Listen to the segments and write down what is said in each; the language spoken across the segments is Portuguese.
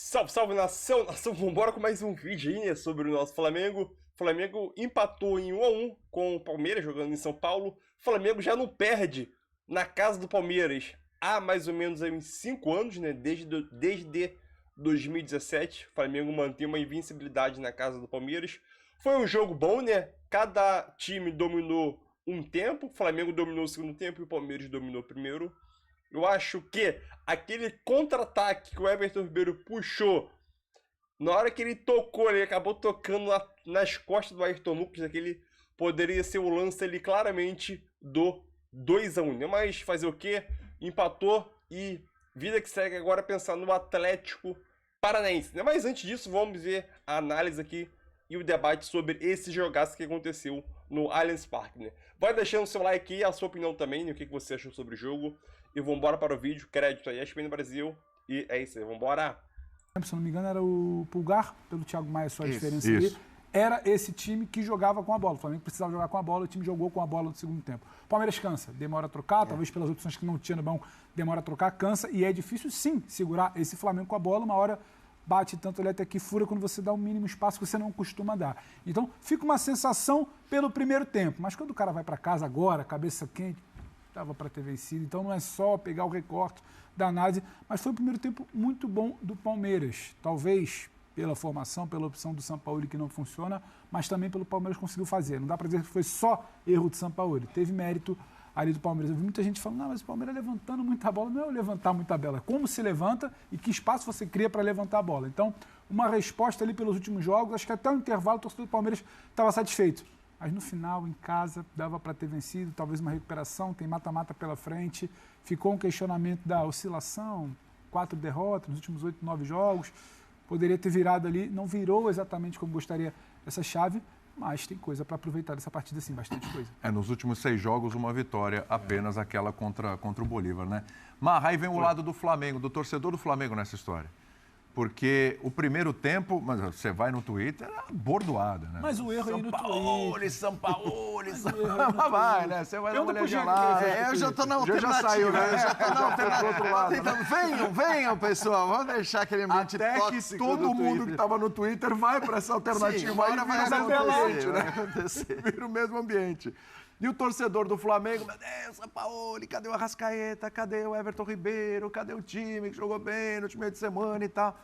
Salve, salve, nação! Vambora com mais um vídeo aí, né, sobre o nosso Flamengo. O Flamengo empatou em 1-1 com o Palmeiras, jogando em São Paulo. O Flamengo já não perde na casa do Palmeiras há mais ou menos aí, uns 5 anos, né, desde 2017. O Flamengo mantém uma invencibilidade na casa do Palmeiras. Foi um jogo bom, né? Cada time dominou um tempo. O Flamengo dominou o segundo tempo e o Palmeiras dominou o primeiro. Eu acho que aquele contra-ataque que o Everton Ribeiro puxou, na hora que ele tocou, ele acabou tocando nas costas do Ayrton Lucas, aquele poderia ser o lance ali claramente do 2-1, né? Mas fazer o quê? Empatou e vida que segue agora pensar no Atlético Paranaense, né? Mas antes disso, vamos ver a análise aqui e o debate sobre esse jogaço que aconteceu no Allianz Parque, né? Vai deixando o seu like e a sua opinião também, né? O que você achou sobre o jogo. E vambora para o vídeo, crédito aí, ESPN Brasil. E é isso aí, vambora! Se não me engano, era o Pulgar, pelo Thiago Maia, só a diferença ali. Era esse time que jogava com a bola. O Flamengo precisava jogar com a bola, o time jogou com a bola no segundo tempo. O Palmeiras cansa, demora a trocar, talvez pelas opções que não tinha no banco, demora a trocar, cansa. E é difícil, sim, segurar esse Flamengo com a bola. Uma hora bate tanto ele até que fura quando você dá o mínimo espaço que você não costuma dar. Então, fica uma sensação pelo primeiro tempo. Mas quando o cara vai para casa agora, cabeça quente, dava para ter vencido. Então, não é só pegar o recorte da análise, mas foi um primeiro tempo muito bom do Palmeiras. Talvez pela formação, pela opção do Sampaoli que não funciona, mas também pelo Palmeiras conseguiu fazer. Não dá para dizer que foi só erro do Sampaoli. Teve mérito ali do Palmeiras. Eu vi muita gente falando, não, mas o Palmeiras levantando muita bola. Não é levantar muita bola, é como se levanta e que espaço você cria para levantar a bola. Então, uma resposta ali pelos últimos jogos, acho que até o intervalo o torcedor do Palmeiras estava satisfeito. Mas no final, em casa, dava para ter vencido, talvez uma recuperação, tem mata-mata pela frente. Ficou um questionamento da oscilação, 4 derrotas nos últimos 8, 9 jogos. Poderia ter virado ali, não virou exatamente como gostaria essa chave, mas tem coisa para aproveitar dessa partida, sim, bastante coisa. Nos últimos 6 jogos, uma vitória, apenas aquela contra o Bolívar, né? Mas aí vem o lado do Flamengo, do torcedor do Flamengo nessa história. Porque o primeiro tempo, mas você vai no Twitter, é bordoada, né? Mas o erro aí no Twitter. Sampaoli. Vai, né? Você vai dar uma olhadinha lá. Eu já tô na alternativa. Já saiu, né? Já tô na alternativa. Pro outro lado, Então, venham, pessoal. Vamos deixar aquele ambiente até tóxico que todo mundo Twitter. que estava no Twitter vai para essa alternativa. Sim, agora vai acontecer. Vira o mesmo ambiente. E o torcedor do Flamengo, meu Deus, Sampaoli, cadê o Arrascaeta, cadê o Everton Ribeiro, cadê o time que jogou bem no último meio de semana e tal.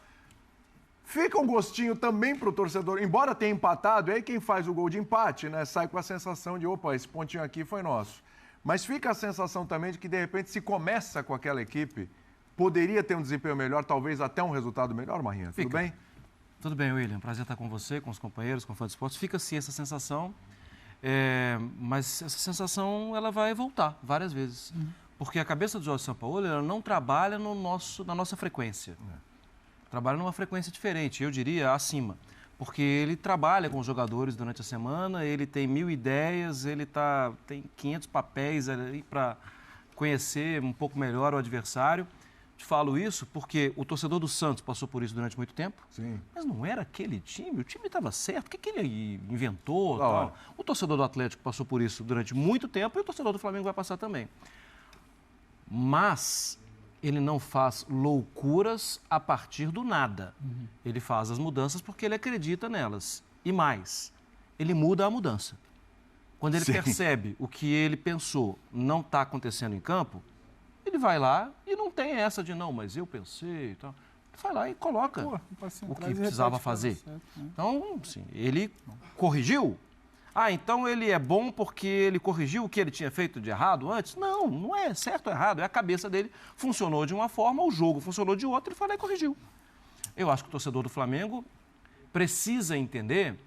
Fica um gostinho também para o torcedor, embora tenha empatado, aí quem faz o gol de empate, né, sai com a sensação de, opa, esse pontinho aqui foi nosso. Mas fica a sensação também de que, de repente, se começa com aquela equipe, poderia ter um desempenho melhor, talvez até um resultado melhor, Marrinha. Tudo bem? Tudo bem, William. Prazer estar com você, com os companheiros, com o Fã de Esportes. Fica sim essa sensação. Mas essa sensação ela vai voltar várias vezes. Porque a cabeça do Jorge Sampaoli ela não trabalha na nossa frequência. Trabalha numa frequência diferente, eu diria acima. Porque ele trabalha com os jogadores durante a semana, ele tem 1000 ideias, ele tem 500 papéis ali para conhecer um pouco melhor o adversário. Te falo isso porque o torcedor do Santos passou por isso durante muito tempo. Sim. Mas não era aquele time, o time estava certo. O que ele inventou? Tal? O torcedor do Atlético passou por isso durante muito tempo e o torcedor do Flamengo vai passar também. Mas ele não faz loucuras a partir do nada. Ele faz as mudanças porque ele acredita nelas. E mais, ele muda a mudança. Quando ele percebe o que ele pensou não está acontecendo em campo, ele vai lá e não tem essa de não, mas eu pensei e tal. Ele vai lá e coloca o que precisava fazer. Então, sim, ele corrigiu. Então ele é bom porque ele corrigiu o que ele tinha feito de errado antes? Não, não é certo ou errado. É a cabeça dele funcionou de uma forma, o jogo funcionou de outra, ele foi lá e corrigiu. Eu acho que o torcedor do Flamengo precisa entender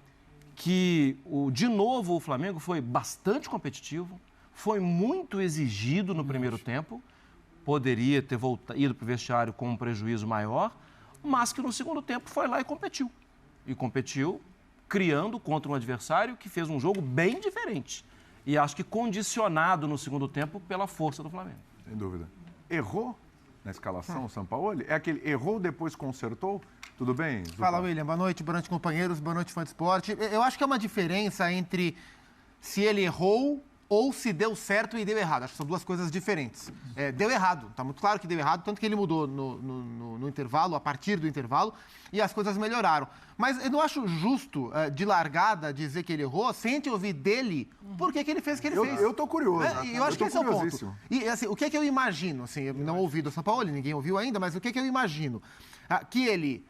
que, de novo, o Flamengo foi bastante competitivo, foi muito exigido no primeiro tempo, poderia ter ido para o vestiário com um prejuízo maior, mas que no segundo tempo foi lá e competiu. E competiu criando contra um adversário que fez um jogo bem diferente. E acho que condicionado no segundo tempo pela força do Flamengo. Sem dúvida. Errou na escalação o Sampaoli? É aquele errou, depois consertou? Tudo bem? Fala, William. Boa noite, companheiros. Boa noite, Fã de Esporte. Eu acho que é uma diferença entre se ele errou ou se deu certo e deu errado. Acho que são duas coisas diferentes. Deu errado, tá muito claro que deu errado, tanto que ele mudou no intervalo, a partir do intervalo, e as coisas melhoraram. Mas eu não acho justo, de largada, dizer que ele errou, sem a gente ouvir dele por que ele fez o que ele fez. Eu tô curioso. Eu acho que esse é o ponto. E assim, o que é que eu imagino? Assim, eu não ouvi do São Paulo, ninguém ouviu ainda, mas o que é que eu imagino? Que ele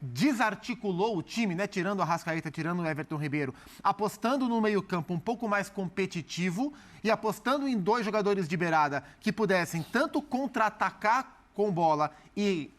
desarticulou o time, né, tirando o Arrascaeta, tirando o Everton Ribeiro, apostando no meio-campo um pouco mais competitivo e apostando em 2 jogadores de beirada que pudessem tanto contra-atacar com bola e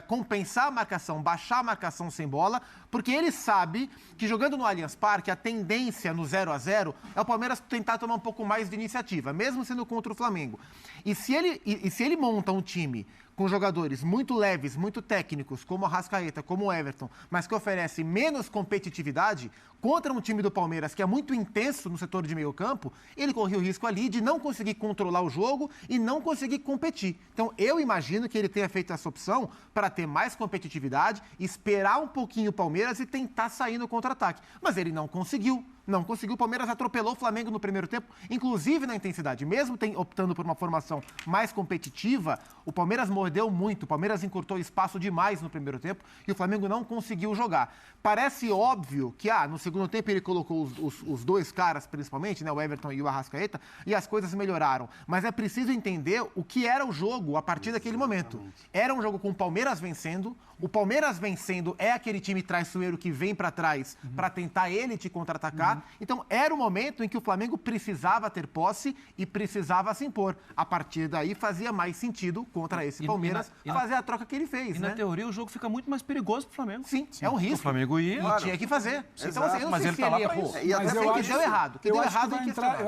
compensar a marcação, baixar a marcação sem bola, porque ele sabe que jogando no Allianz Parque, a tendência no 0-0 é o Palmeiras tentar tomar um pouco mais de iniciativa, mesmo sendo contra o Flamengo. E se ele monta um time com jogadores muito leves, muito técnicos, como o Arrascaeta, como o Everton, mas que oferece menos competitividade, contra um time do Palmeiras que é muito intenso no setor de meio campo, ele corria o risco ali de não conseguir controlar o jogo e não conseguir competir. Então, eu imagino que ele tenha feito essa opção para ter mais competitividade, esperar um pouquinho o Palmeiras e tentar sair no contra-ataque. Mas ele não conseguiu. Não conseguiu, o Palmeiras atropelou o Flamengo no primeiro tempo, inclusive na intensidade. Mesmo optando por uma formação mais competitiva, o Palmeiras mordeu muito, o Palmeiras encurtou espaço demais no primeiro tempo e o Flamengo não conseguiu jogar. Parece óbvio que, no segundo tempo ele colocou os 2 caras, principalmente, né, o Everton e o Arrascaeta, e as coisas melhoraram. Mas é preciso entender o que era o jogo a partir daquele momento. Era um jogo com o Palmeiras vencendo, o Palmeiras vencendo é aquele time traiçoeiro que vem para trás para tentar ele te contra-atacar. Então, era o momento em que o Flamengo precisava ter posse e precisava se impor. A partir daí, fazia mais sentido contra esse Palmeiras fazer a troca que ele fez, né? Na teoria, o jogo fica muito mais perigoso pro Flamengo. Sim, é um risco. O Flamengo ia. E tinha que fazer. Então, assim, eu não sei se ele errou. Mas eu acho que deu errado. Eu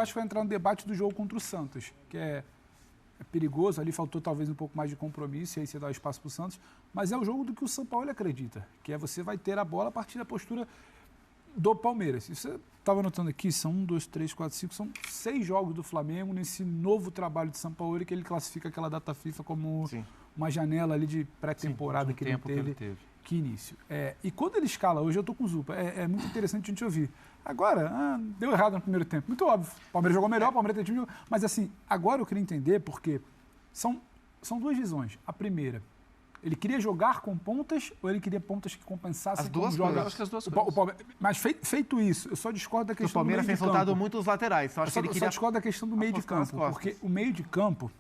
acho que vai entrar no debate do jogo contra o Santos, que é perigoso, ali faltou talvez um pouco mais de compromisso, e aí você dá o espaço para o Santos, mas é o jogo do que o São Paulo acredita, que é você vai ter a bola a partir da postura do Palmeiras. Isso eu estava anotando aqui, são 1, 2, 3, 4, 5, são 6 jogos do Flamengo nesse novo trabalho de São Paulo, que ele classifica aquela data FIFA como uma janela ali de pré-temporada que ele teve. Que início. E quando ele escala, hoje eu estou com o Zupa, é muito interessante a gente ouvir. Agora, deu errado no primeiro tempo. Muito óbvio. O Palmeiras jogou melhor, o Palmeiras tem time. Mas assim, agora eu queria entender porque são 2 visões. A primeira, ele queria jogar com pontas ou ele queria pontas que compensassem as duas como joga? Acho que as duas coisas. Mas feito isso, eu só discordo da questão do meio de campo. O Palmeiras tem soltado muito os laterais. Eu só discordo da questão do meio de campo. Porque o meio de campo,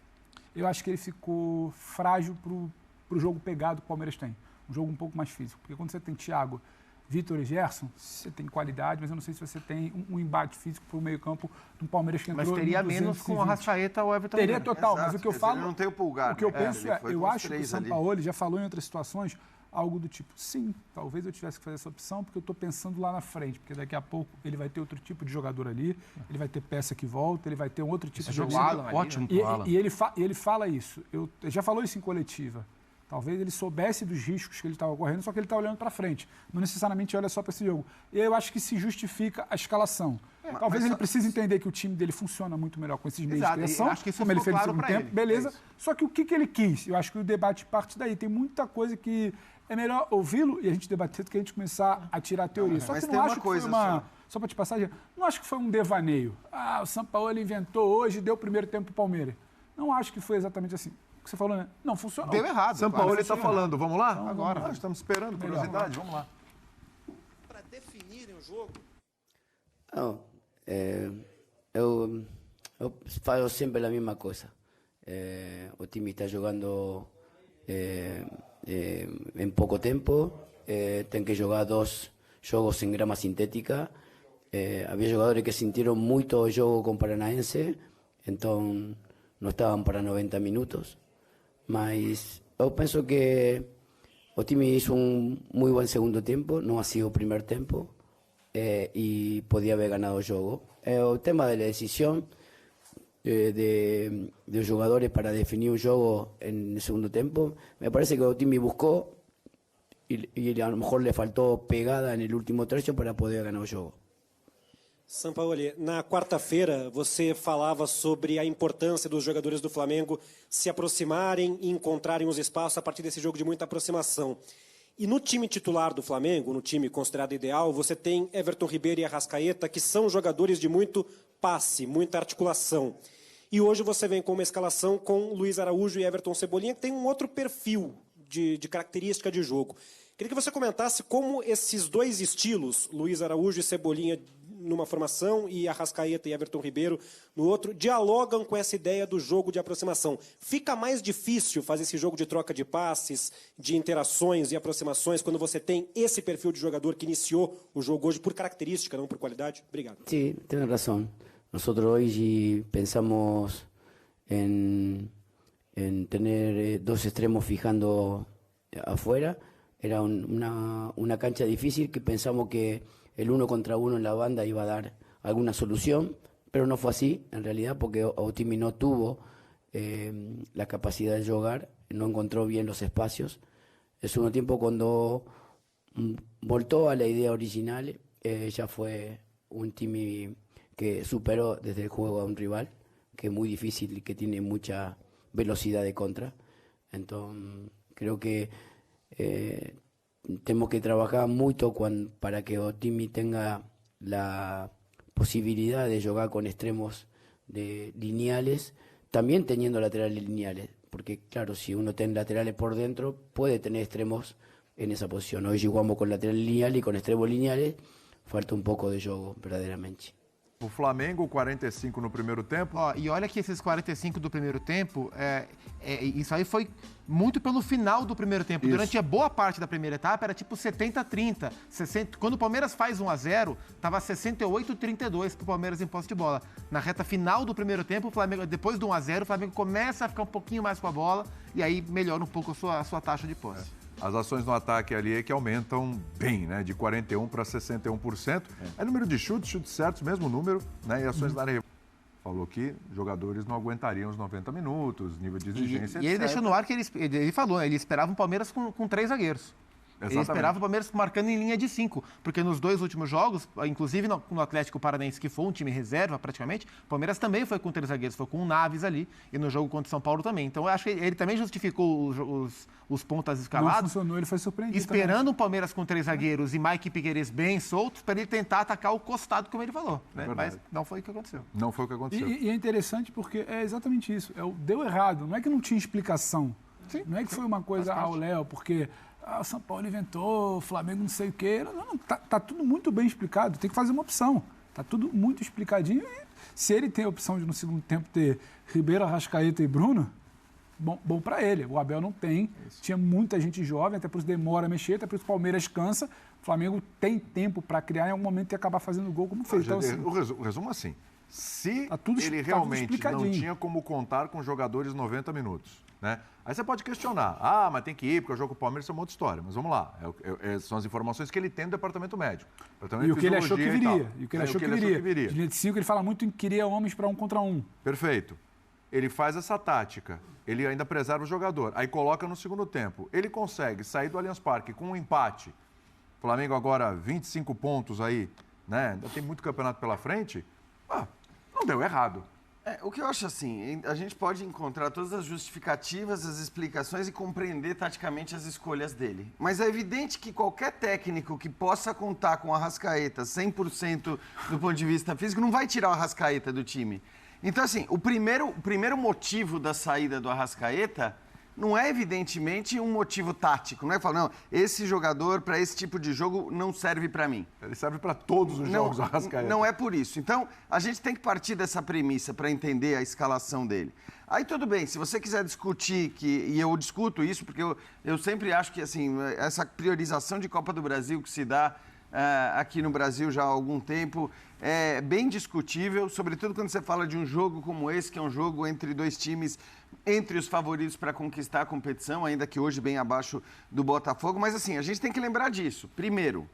eu acho que ele ficou frágil pro jogo pegado que o Palmeiras tem. Um jogo um pouco mais físico. Porque quando você tem Thiago, Vitor e Gerson, você tem qualidade, mas eu não sei se você tem um embate físico para o meio-campo do Palmeiras que entrou. Mas teria menos com o Arrascaeta ou Everton. Teria total, mas o que eu falo. Não tem o Pulgar. O que eu penso eu acho que o Sampaoli já falou em outras situações algo do tipo, sim, talvez eu tivesse que fazer essa opção, porque eu estou pensando lá na frente, porque daqui a pouco ele vai ter outro tipo de jogador ali, ele vai ter peça que volta, ele vai ter um outro tipo de jogador. Ótimo. E ele fala isso. Ele já falou isso em coletiva. Talvez ele soubesse dos riscos que ele estava correndo, só que ele está olhando para frente. Não necessariamente olha só para esse jogo. E eu acho que se justifica a escalação. Talvez ele precise entender que o time dele funciona muito melhor com esses meios de criação, como ele fez no segundo tempo, beleza. Só que o que ele quis? Eu acho que o debate parte daí. Tem muita coisa que é melhor ouvi-lo e a gente debater do que a gente começar a tirar a teoria. Só que não acho que foi só para te passar, não acho que foi um devaneio. O São Paulo inventou hoje e deu o primeiro tempo para o Palmeiras. Não acho que foi exatamente assim. O que você falou, né? Não, funcionou. Deu errado. São Paulo está falando. Vamos lá? Então, agora. Nós estamos esperando, curiosidade. Vamos lá. Para definirem o jogo? Não, eu falo sempre a mesma coisa. O time está jogando em pouco tempo, tem que jogar 2 jogos em grama sintética. Havia jogadores que sentiram muito o jogo com o Paranaense, então não estavam para 90 minutos. Mas eu penso que o time hizo muito bom segundo tempo, não ha sido o primeiro tempo, e podia haber ganado o jogo. O tema da decisão de los jugadores para definir un juego en el segundo tiempo, me parece que el time buscó y a lo mejor le faltó pegada en el último tercio para poder ganar o jogo. Sampaoli, na quarta-feira você falava sobre a importância dos jogadores do Flamengo se aproximarem e encontrarem os espaços a partir desse jogo de muita aproximação. E no time titular do Flamengo, no time considerado ideal, você tem Everton Ribeiro e Arrascaeta, que são jogadores de muito passe, muita articulação. E hoje você vem com uma escalação com Luiz Araújo e Everton Cebolinha, que tem um outro perfil de característica de jogo. Queria que você comentasse como esses dois estilos, Luiz Araújo e Cebolinha numa formação e Arrascaeta e Everton Ribeiro no outro, dialogam com essa ideia do jogo de aproximação. Fica mais difícil fazer esse jogo de troca de passes, de interações e aproximações quando você tem esse perfil de jogador que iniciou o jogo hoje por característica, não por qualidade? Obrigado. Sí, tienes razón. Nosotros hoy pensamos en tener dos extremos fijando afuera. Era una cancha difícil que pensamos que el 1 contra 1 en la banda iba a dar alguna solución, pero no fue así en realidad porque Otimi no tuvo la capacidad de jugar, no encontró bien los espacios. El segundo tiempo cuando voltó a la idea original, ya fue un Timi que superó desde el juego a un rival, que es muy difícil y que tiene mucha velocidad de contra. Entonces creo que tenemos que trabajar mucho para que Otimi tenga la posibilidad de jugar con extremos lineales, también teniendo laterales lineales, porque claro, si uno tiene laterales por dentro, puede tener extremos en esa posición. Hoy jugamos con laterales lineales y con extremos lineales, falta un poco de juego verdaderamente. O Flamengo, 45 no primeiro tempo. Ó, e olha que esses 45 do primeiro tempo, isso aí foi muito pelo final do primeiro tempo. Isso. Durante a boa parte da primeira etapa, era tipo 70-30. Quando o Palmeiras faz 1-0, tava 68-32 pro Palmeiras em posse de bola. Na reta final do primeiro tempo, o Flamengo, depois do 1-0, o Flamengo começa a ficar um pouquinho mais com a bola e aí melhora um pouco a sua taxa de posse. As ações no ataque ali é que aumentam bem, né? De 41% para 61%. É número de chutes certos, mesmo número, né? E ações na área. Falou que jogadores não aguentariam os 90 minutos, nível de exigência, E ele deixou no ar que ele falou, ele esperava um Palmeiras com 3 zagueiros. Exatamente. Ele esperava o Palmeiras marcando em linha de 5, porque nos 2 últimos jogos, inclusive no Atlético Paranaense, que foi um time reserva praticamente, o Palmeiras também foi com 3 zagueiros, foi com o Naves ali, e no jogo contra o São Paulo também. Então eu acho que ele também justificou os pontas escalados. Não funcionou, ele foi surpreendido. Esperando o Palmeiras com 3 zagueiros e Mike Piquerez bem soltos, para ele tentar atacar o costado, como ele falou. Né? Mas não foi o que aconteceu. Não foi o que aconteceu. E é interessante porque é exatamente isso. Deu errado. Não é que não tinha explicação. Sim, não é que foi uma coisa ao Léo, porque o São Paulo inventou, o Flamengo não sei o quê. Não, tá tudo muito bem explicado. Tem que fazer uma opção. Tá tudo muito explicadinho. E se ele tem a opção de, no segundo tempo, ter Ribeiro, Arrascaeta e Bruno, bom para ele. O Abel não tem. Tinha muita gente jovem, até por isso demora a mexer, até por isso o Palmeiras cansa. O Flamengo tem tempo para criar, em algum momento e acabar fazendo gol como fez. Então, assim, o resumo é assim, se ele tá realmente não tinha como contar com jogadores 90 minutos, né? Aí você pode questionar, mas tem que ir, porque o jogo com o Palmeiras é uma outra história. Mas vamos lá, são as informações que ele tem do departamento médico. E o que ele achou que viria. E o que ele achou que viria. De linha de 5, ele fala muito em que queria homens para 1 contra 1. Perfeito. Ele faz essa tática, ele ainda preserva o jogador, aí coloca no segundo tempo. Ele consegue sair do Allianz Parque com um empate. Flamengo agora 25 pontos aí, né? Ainda tem muito campeonato pela frente. Não deu errado. O que eu acho assim, a gente pode encontrar todas as justificativas, as explicações e compreender taticamente as escolhas dele. Mas é evidente que qualquer técnico que possa contar com o Arrascaeta 100% do ponto de vista físico não vai tirar o Arrascaeta do time. Então, assim, o primeiro motivo da saída do Arrascaeta não é, evidentemente, um motivo tático. Não é falar, não, esse jogador, para esse tipo de jogo, não serve para mim. Ele serve para todos os jogos, o Arrascaeta. Não é por isso. Então, a gente tem que partir dessa premissa para entender a escalação dele. Aí, tudo bem, se você quiser discutir, e eu discuto isso, porque eu sempre acho que, assim, essa priorização de Copa do Brasil que se dá aqui no Brasil já há algum tempo é bem discutível, sobretudo quando você fala de um jogo como esse, que é um jogo entre 2 times, entre os favoritos para conquistar a competição, ainda que hoje bem abaixo do Botafogo. Mas assim, a gente tem que lembrar disso. Primeiro,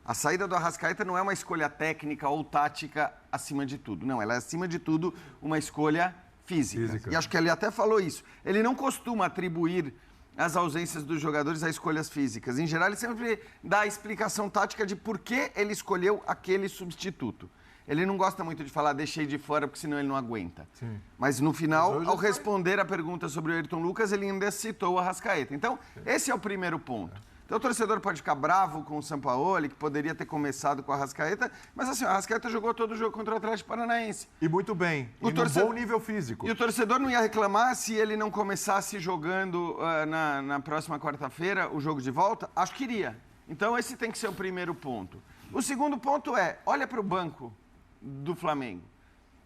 a saída do Arrascaeta não é uma escolha técnica ou tática acima de tudo. Não, ela é acima de tudo uma escolha física. E acho que ele até falou isso. Ele não costuma atribuir as ausências dos jogadores a escolhas físicas. Em geral, ele sempre dá a explicação tática de por que ele escolheu aquele substituto. Ele não gosta muito de falar, deixei de fora, porque senão ele não aguenta. Sim. Mas no final, ao responder a pergunta sobre o Ayrton Lucas, ele ainda citou o Arrascaeta. Então, esse é o primeiro ponto. Então o torcedor pode ficar bravo com o Sampaoli, que poderia ter começado com a Arrascaeta, mas assim, o Arrascaeta jogou todo o jogo contra o Atlético Paranaense. E muito bem. E num bom nível físico. E o torcedor não ia reclamar se ele não começasse jogando na próxima quarta-feira o jogo de volta? Acho que iria. Então esse tem que ser o primeiro ponto. O segundo ponto é, olha para o banco do Flamengo.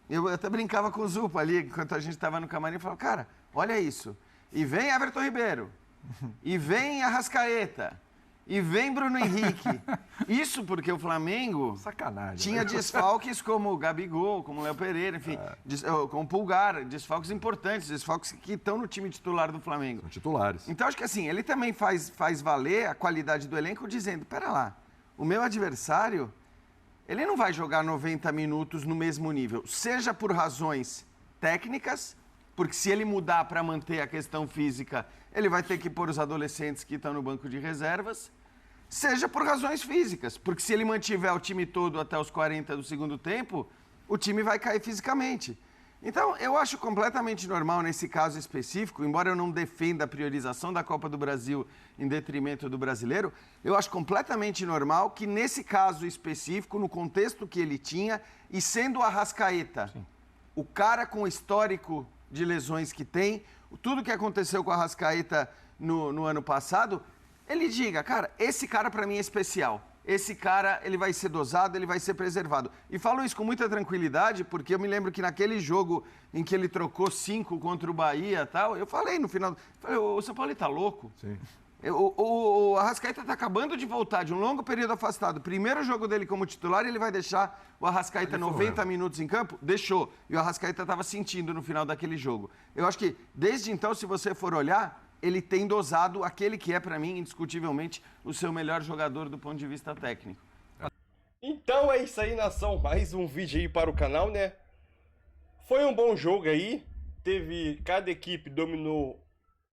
Eu até brincava com o Zupa ali, enquanto a gente estava no camarim, e falava, cara, olha isso. E vem Everton Ribeiro. E vem Arrascaeta. E vem Bruno Henrique. Isso porque o Flamengo Sacanagem, tinha desfalques como o Gabigol, como o Léo Pereira, enfim, como o Pulgar, desfalques importantes, desfalques que estão no time titular do Flamengo. São titulares. Então acho que assim, ele também faz valer a qualidade do elenco dizendo, pera lá, o meu adversário, ele não vai jogar 90 minutos no mesmo nível, seja por razões técnicas, porque se ele mudar para manter a questão física, ele vai ter que pôr os adolescentes que estão no banco de reservas, seja por razões físicas, porque se ele mantiver o time todo até os 40 do segundo tempo, o time vai cair fisicamente. Então, eu acho completamente normal nesse caso específico, embora eu não defenda a priorização da Copa do Brasil em detrimento do brasileiro, eu acho completamente normal que nesse caso específico, no contexto que ele tinha, e sendo o Arrascaeta, o cara com o histórico de lesões que tem, tudo que aconteceu com a Arrascaeta no ano passado, ele diga, cara, esse cara para mim é especial. Esse cara, ele vai ser dosado, ele vai ser preservado. E falo isso com muita tranquilidade, porque eu me lembro que naquele jogo em que ele trocou 5 contra o Bahia e tal, eu falei no final, o São Paulo tá louco. Sim. O Arrascaeta está acabando de voltar de um longo período afastado. Primeiro jogo dele como titular, ele vai deixar o Arrascaeta 90 minutos em campo? Deixou. E o Arrascaeta estava sentindo no final daquele jogo. Eu acho que, desde então, se você for olhar, ele tem dosado aquele que é, para mim, indiscutivelmente, o seu melhor jogador do ponto de vista técnico. Então é isso aí, nação. Mais um vídeo aí para o canal, né? Foi um bom jogo aí. Cada equipe dominou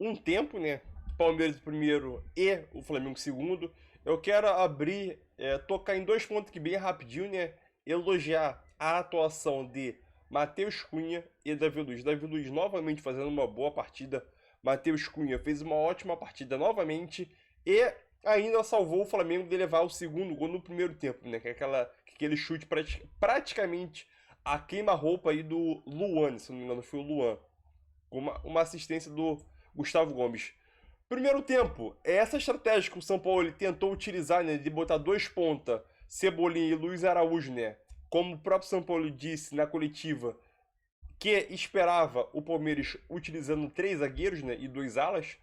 um tempo, né? Palmeiras primeiro e o Flamengo segundo. Eu quero tocar em 2 pontos aqui bem rapidinho, né? Elogiar a atuação de Matheus Cunha e Davi Luiz. Davi Luiz novamente fazendo uma boa partida. Matheus Cunha fez uma ótima partida novamente e ainda salvou o Flamengo de levar o segundo gol no primeiro tempo, né? Que é aquele chute praticamente a queima-roupa aí do Luan, se não me engano, foi o Luan. Uma assistência do Gustavo Gomes. Primeiro tempo, essa estratégia que o São Paulo tentou utilizar, né, de botar 2 pontas, Cebolinha e Luiz Araújo, né, como o próprio São Paulo disse na coletiva, que esperava o Palmeiras utilizando 3 zagueiros, né, e 2 alas,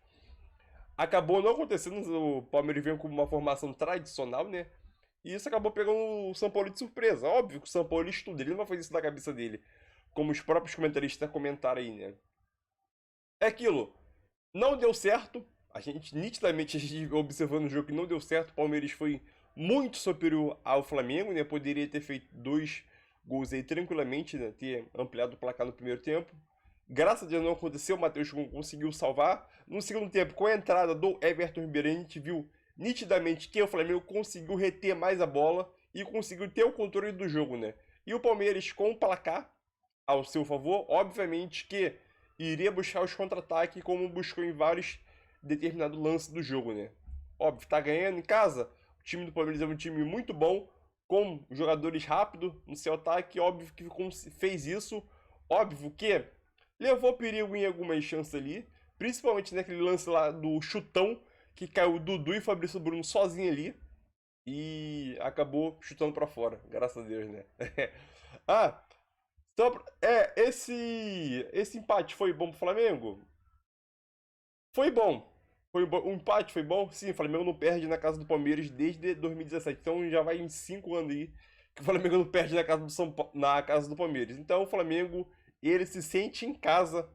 acabou não acontecendo. O Palmeiras veio com uma formação tradicional, né, e isso acabou pegando o São Paulo de surpresa. Óbvio que o São Paulo estuda, ele não vai fazer isso na cabeça dele, como os próprios comentaristas comentaram aí, né. É aquilo, não deu certo. A gente observando o jogo que não deu certo, o Palmeiras foi muito superior ao Flamengo, né? Poderia ter feito 2 gols aí tranquilamente, né? Ter ampliado o placar no primeiro tempo. Graças a Deus não aconteceu, o Matheus conseguiu salvar. No segundo tempo, com a entrada do Everton Ribeiro, a gente viu nitidamente que o Flamengo conseguiu reter mais a bola e conseguiu ter o controle do jogo, né? E o Palmeiras, com o placar ao seu favor, obviamente que iria buscar os contra-ataques, como buscou em vários determinado lance do jogo, né? Óbvio, tá ganhando em casa. O time do Palmeiras é um time muito bom, com jogadores rápidos no seu ataque. Óbvio que fez isso. Óbvio que levou perigo em algumas chances ali, principalmente naquele lance lá do chutão, que caiu o Dudu e o Fabrício Bruno sozinho ali e acabou chutando pra fora, graças a Deus, né? Esse empate foi bom pro Flamengo? Foi bom. O empate foi bom? Sim, o Flamengo não perde na casa do Palmeiras desde 2017. Então já vai em 5 anos aí que o Flamengo não perde na casa do Palmeiras. Então o Flamengo, ele se sente em casa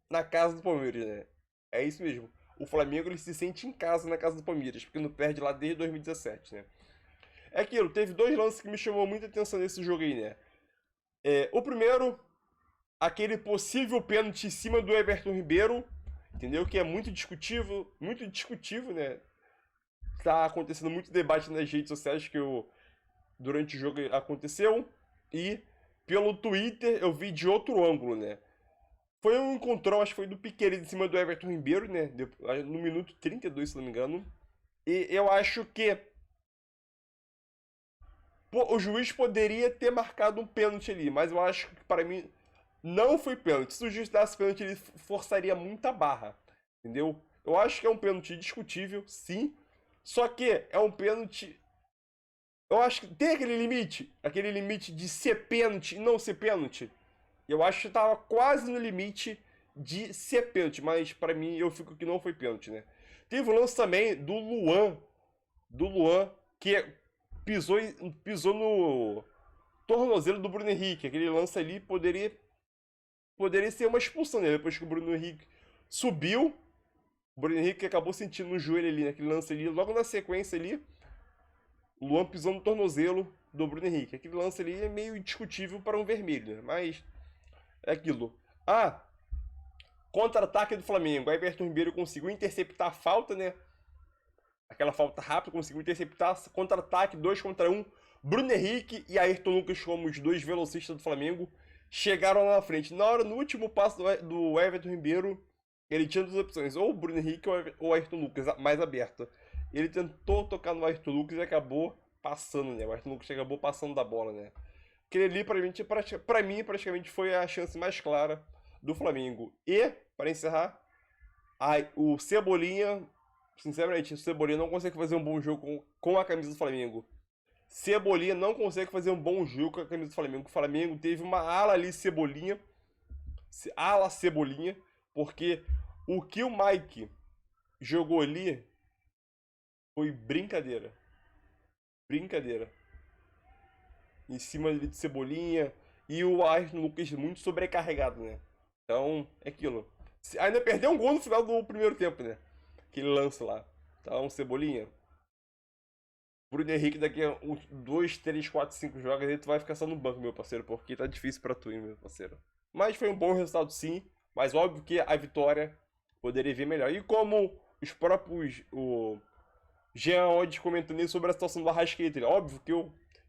na casa do Palmeiras, né? É isso mesmo. O Flamengo, ele se sente em casa na casa do Palmeiras, porque não perde lá desde 2017, né? É aquilo, teve 2 lances que me chamou muita atenção nesse jogo aí, né? O primeiro, aquele possível pênalti em cima do Everton Ribeiro, entendeu? Que é muito discutível, né? Tá acontecendo muito debate nas redes sociais que durante o jogo aconteceu. E pelo Twitter eu vi de outro ângulo, né? Foi um encontrão, acho que foi do Piqueires em cima do Everton Ribeiro, né? No minuto 32, se não me engano. E eu acho que o juiz poderia ter marcado um pênalti ali, mas eu acho que para mim não foi pênalti. Se o juiz desse pênalti, ele forçaria muita barra, entendeu? Eu acho que é um pênalti discutível, sim, só que é um pênalti... Eu acho que tem aquele limite de ser pênalti e não ser pênalti. Eu acho que tava quase no limite de ser pênalti, mas pra mim eu fico que não foi pênalti, né? Teve o lance também do Luan, que pisou no tornozelo do Bruno Henrique. Aquele lance ali poderia ser uma expulsão, né? Depois que o Bruno Henrique subiu, o Bruno Henrique acabou sentindo no joelho ali, naquele lance ali, logo na sequência ali, o Luan pisou no tornozelo do Bruno Henrique. Aquele lance ali é meio discutível para um vermelho, né? Mas é aquilo. Contra-ataque do Flamengo. Aí Everton Ribeiro conseguiu interceptar a falta, né? Aquela falta rápida, conseguiu interceptar. Contra-ataque, 2 contra 1. Bruno Henrique e Ayrton Lucas, como os dois velocistas do Flamengo, chegaram lá na frente. No último passo do Everton Ribeiro, ele tinha 2 opções. Ou o Bruno Henrique ou o Ayrton Lucas, mais aberto. Ele tentou tocar no Ayrton Lucas e acabou passando, né? O Ayrton Lucas acabou passando da bola, né? Aquele ali, pra mim, praticamente foi a chance mais clara do Flamengo. E, para encerrar, o Cebolinha, sinceramente, o Cebolinha não consegue fazer um bom jogo com a camisa do Flamengo. Cebolinha não consegue fazer um bom jogo com a camisa do Flamengo. O Flamengo teve uma ala ali Cebolinha, porque o que o Mike jogou ali foi brincadeira. Em cima de Cebolinha e o Ayrton Lucas muito sobrecarregado, né? Então, é aquilo. Ainda perdeu um gol no final do primeiro tempo, né? Aquele lance lá. Então, Cebolinha. Bruno Henrique, daqui a 2, 3, 4, 5 jogos, aí tu vai ficar só no banco, meu parceiro, porque tá difícil pra tu, hein, meu parceiro. Mas foi um bom resultado, sim. Mas óbvio que a vitória poderia vir melhor. E como os próprios... O Jean Oddi comentando sobre a situação do Arrascaeta. Óbvio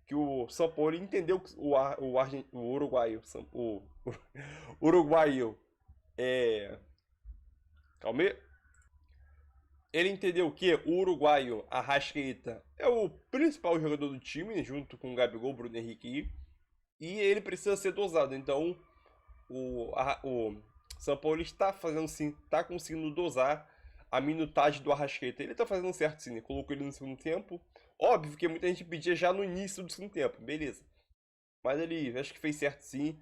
que o São Paulo entendeu que o uruguaio calma aí. Ele entendeu que o uruguaio Arrascaeta é o principal jogador do time, junto com o Gabigol, Bruno Henrique, e ele precisa ser dosado. Então, o São Paulo está fazendo sim, está conseguindo dosar a minutagem do Arrascaeta. Ele tá fazendo certo, sim, né? Colocou ele no segundo tempo. Óbvio que muita gente pedia já no início do segundo tempo, beleza. Mas ele acho que fez certo, sim.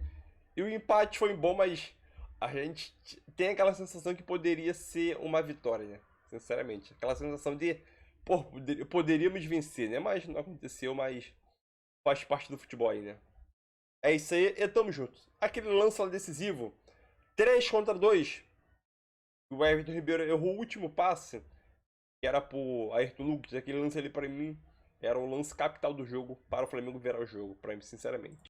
E o empate foi bom, mas a gente tem aquela sensação que poderia ser uma vitória, né? Sinceramente. Aquela sensação de, pô, poderíamos vencer, né? Mas não aconteceu, mas faz parte do futebol aí, né? É isso aí, e tamo junto. Aquele lance lá decisivo, 3 contra 2. O Everton Ribeiro errou o último passe, que era pro Ayrton Lucas. Aquele lance ali, pra mim, era o lance capital do jogo para o Flamengo virar o jogo, pra mim, sinceramente.